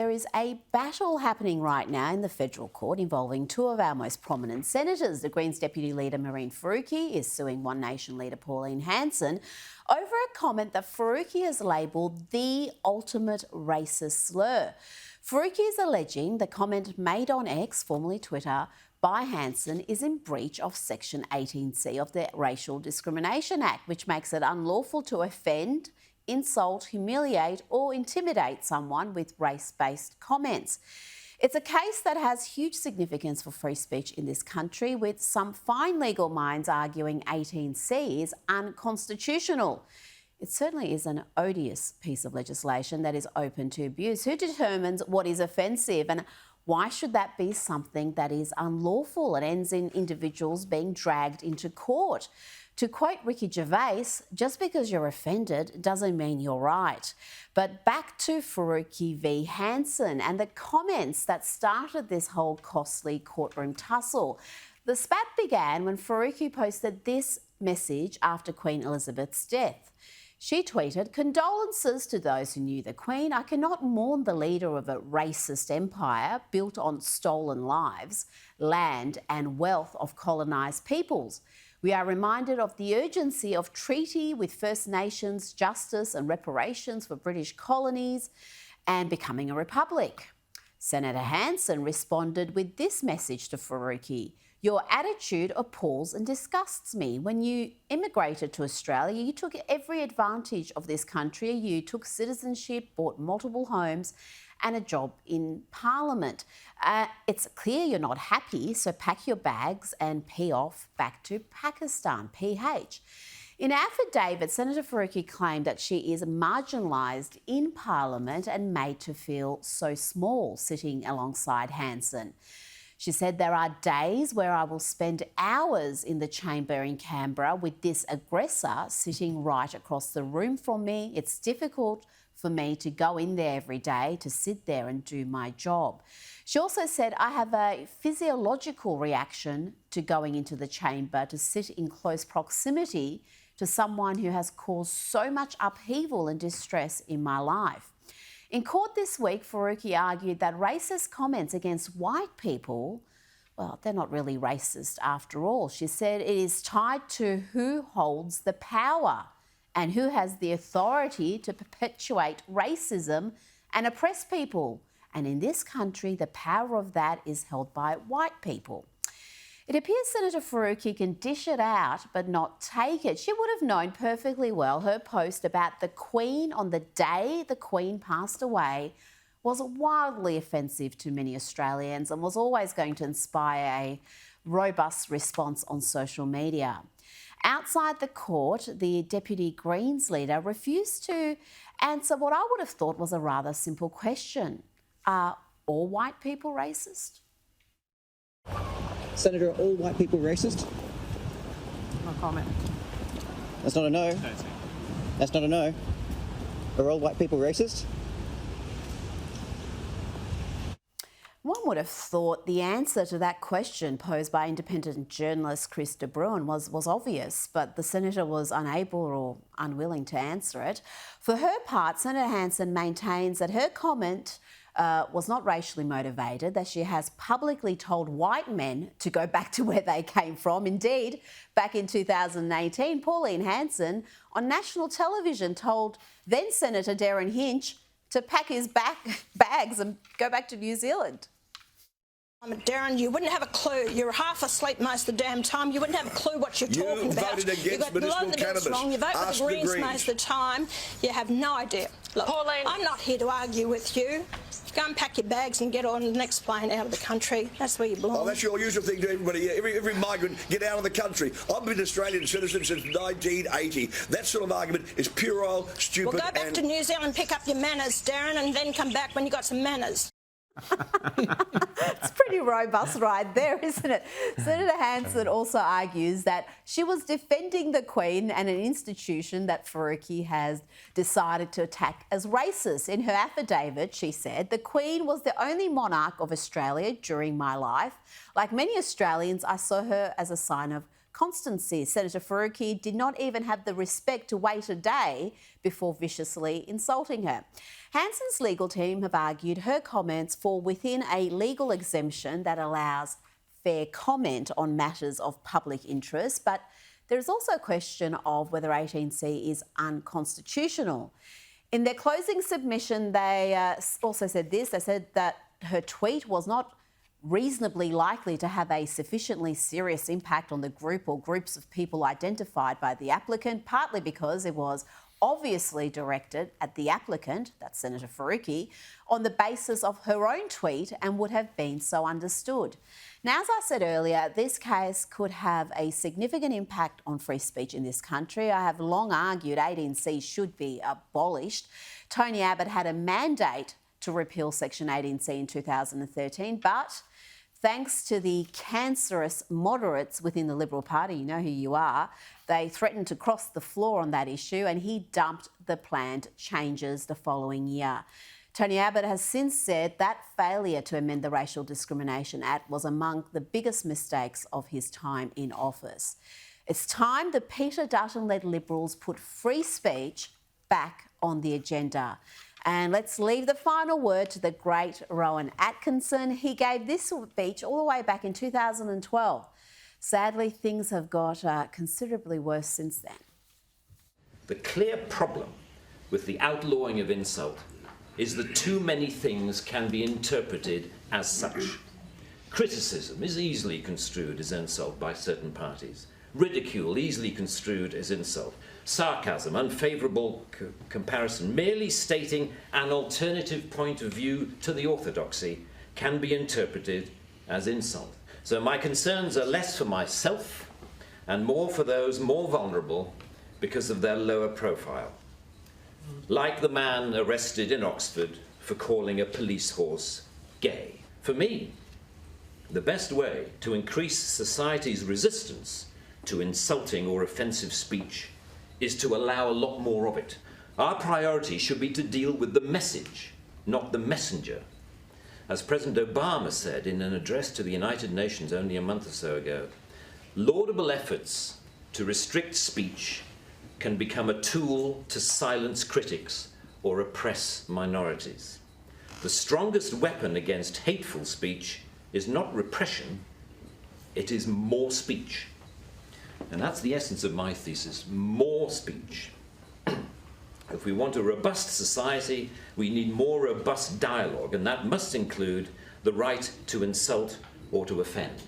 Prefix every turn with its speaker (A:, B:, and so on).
A: There is a battle happening right now in the federal court involving two of our most prominent senators. The Greens Deputy Leader Mehreen Faruqi is suing One Nation leader Pauline Hanson over a comment that Faruqi has labelled the ultimate racist slur. Faruqi is alleging the comment made on X, formerly Twitter, by Hanson is in breach of Section 18C of the Racial Discrimination Act, which makes it unlawful to offend, insult, humiliate or intimidate someone with race-based comments. It's a case that has huge significance for free speech in this country, with some fine legal minds arguing 18C is unconstitutional. It certainly is an odious piece of legislation that is open to abuse. Who determines what is offensive, and why should that be something that is unlawful and ends in individuals being dragged into court? To quote Ricky Gervais, just because you're offended doesn't mean you're right. But back to Faruqi v Hanson and the comments that started this whole costly courtroom tussle. The spat began when Faruqi posted this message after Queen Elizabeth's death. She tweeted, "Condolences to those who knew the Queen. I cannot mourn the leader of a racist empire built on stolen lives, land and wealth of colonised peoples. We are reminded of the urgency of treaty with First Nations, justice and reparations for British colonies and becoming a republic." Senator Hanson responded with this message to Faruqi: "Your attitude appalls and disgusts me. When you immigrated to Australia, you took every advantage of this country. You took citizenship, bought multiple homes and a job in Parliament. It's clear you're not happy, so pack your bags and pee off back to Pakistan, PH." In affidavit, Senator Faruqi claimed that she is marginalised in Parliament and made to feel so small sitting alongside Hanson. She said, "There are days where I will spend hours in the chamber in Canberra with this aggressor sitting right across the room from me. It's difficult for me to go in there every day, to sit there and do my job." She also said, "I have a physiological reaction to going into the chamber to sit in close proximity to someone who has caused so much upheaval and distress in my life." In court this week, Faruqi argued that racist comments against white people, well, they're not really racist after all. She said it is tied to who holds the power and who has the authority to perpetuate racism and oppress people. And in this country, the power of that is held by white people. It appears Senator Faruqi can dish it out but not take it. She would have known perfectly well her post about the Queen on the day the Queen passed away was wildly offensive to many Australians and was always going to inspire a robust response on social media. Outside the court, the Deputy Greens leader refused to answer what I would have thought was a rather simple question. Are all white people racist?
B: Senator, are all white people racist?
C: No comment.
B: That's not a no. That's not a no. Are all white people racist?
A: One would have thought the answer to that question posed by independent journalist Chris de Bruin was obvious, but the senator was unable or unwilling to answer it. For her part, Senator Hanson maintains that her comment was not racially motivated, that she has publicly told white men to go back to where they came from. Indeed, back in 2018, Pauline Hanson on national television told then Senator Darren Hinch to pack his bags and go back to New Zealand.
D: Darren, you wouldn't have a clue. You're half asleep most of the damn time. You wouldn't have a clue what you're talking about.
E: You voted against medicinal cannabis.
D: Wrong. You vote with the Greens most of the time. You have no idea. Look,
C: Pauline,
D: I'm not here to argue with you. Go and pack your bags and get on the next plane out of the country. That's where you belong.
E: Oh, that's your usual thing to everybody. Every migrant, get out of the country. I've been an Australian citizen since 1980. That sort of argument is puerile, stupid.
D: Well, go back to New Zealand, pick up your manners, Darren, and then come back when you got some manners.
A: It's pretty robust right there, isn't it? Senator Hanson also argues that she was defending the Queen and an institution that Faruqi has decided to attack as racist. In her affidavit, she said, "The Queen was the only monarch of Australia during my life. Like many Australians, I saw her as a sign of constancy. Senator Faruqi did not even have the respect to wait a day before viciously insulting her. Hanson's legal team have argued her comments fall within a legal exemption that allows fair comment on matters of public interest, but there is also a question of whether 18C is unconstitutional. In their closing submission, they also said this. They said that her tweet was not reasonably likely to have a sufficiently serious impact on the group or groups of people identified by the applicant, partly because it was obviously directed at the applicant, that's Senator Faruqi, on the basis of her own tweet and would have been so understood. Now, as I said earlier, this case could have a significant impact on free speech in this country. I have long argued 18C should be abolished. Tony Abbott had a mandate to repeal Section 18C in 2013, but thanks to the cancerous moderates within the Liberal Party, you know who you are, they threatened to cross the floor on that issue and he dumped the planned changes the following year. Tony Abbott has since said that failure to amend the Racial Discrimination Act was among the biggest mistakes of his time in office. It's time the Peter Dutton-led Liberals put free speech back on the agenda. And let's leave the final word to the great Rowan Atkinson. He gave this speech all the way back in 2012. Sadly, things have got considerably worse since then.
F: The clear problem with the outlawing of insult is that too many things can be interpreted as such. Criticism is easily construed as insult by certain parties. Ridicule easily construed as insult. Sarcasm, unfavourable comparison, merely stating an alternative point of view to the orthodoxy can be interpreted as insult. So my concerns are less for myself and more for those more vulnerable because of their lower profile. Like the man arrested in Oxford for calling a police horse gay. For me, the best way to increase society's resistance to insulting or offensive speech is to allow a lot more of it. Our priority should be to deal with the message, not the messenger. As President Obama said in an address to the United Nations only a month or so ago, laudable efforts to restrict speech can become a tool to silence critics or oppress minorities. The strongest weapon against hateful speech is not repression, it is more speech. And that's the essence of my thesis, more speech. If we want a robust society, we need more robust dialogue, and that must include the right to insult or to offend.